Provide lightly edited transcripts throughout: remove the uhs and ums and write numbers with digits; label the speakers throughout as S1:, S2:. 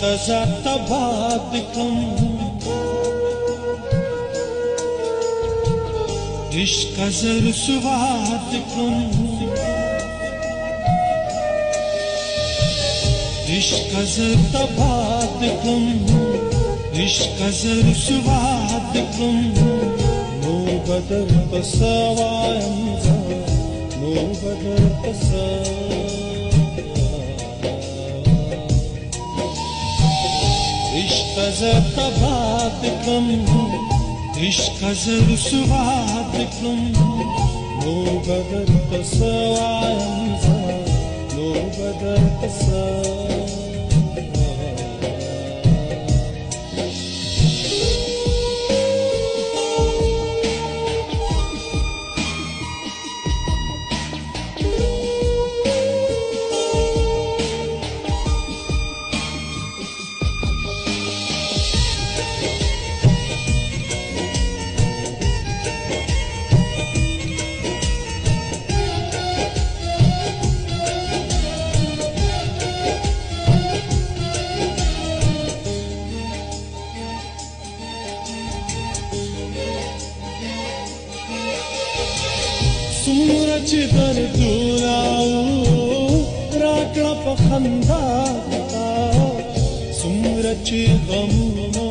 S1: عشق ذات باد کم عشق زر سواد کم عشق زر باد کم عشق زر سواد کم نور بدر پسوایم نور بدر عشق زر باد کم عشق زر سواد کم نور بدر پسوایم نور بدر सूरज दर्दुना राकड़ा पखंदा सूरज गमुना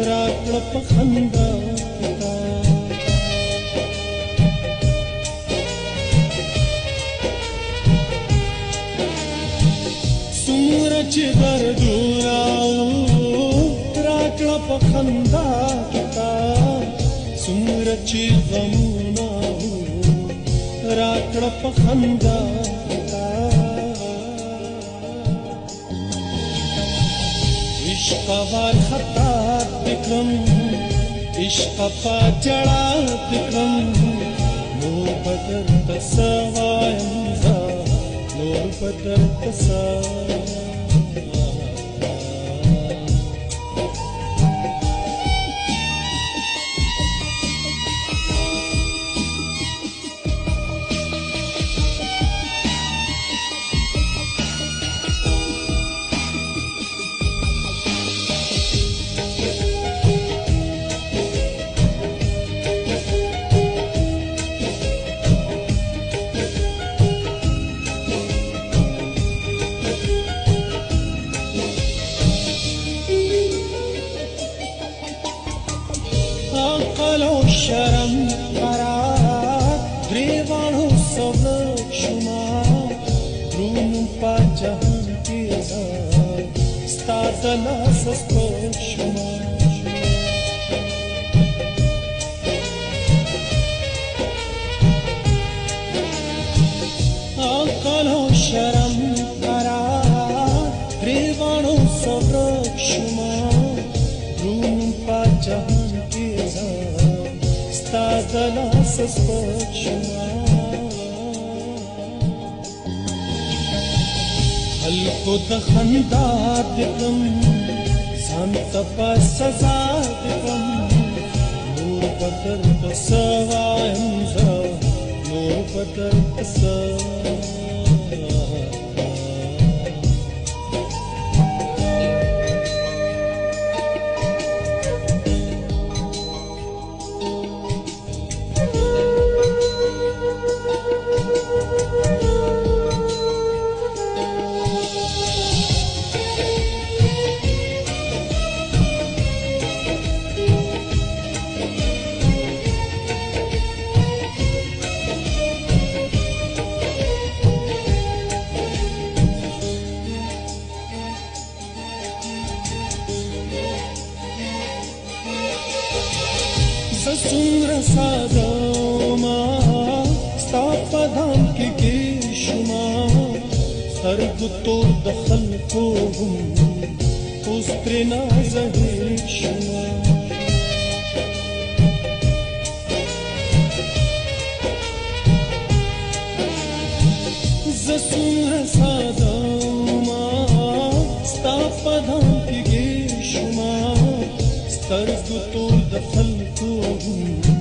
S1: राकड़ा पखंदा सूरज दर्दुना राकड़ा पखंदा सूरज गमुना राकड़ पखंदा इश्क वार खता दिकम इश्क पा जड़ा दिकम नूर बदर तसवायम नूर बदर तसा शरम करार ग्रेवाणो सब शुमा रूम पा जहान के स्तादला सस्तो शुमा आकलो शरम करार ग्रेवाणो सब शुमा रूम पा जहान के Stadala saspochma Halko da khanda dikam Santa pa saza dikam Noor badar tasawayam Noor badar tasawayam Sasura sadama stapadam ki kishma sarg to dakhal ko us prina zahishma Sasura sadama stapadam ki kishma sarg to dakhal ko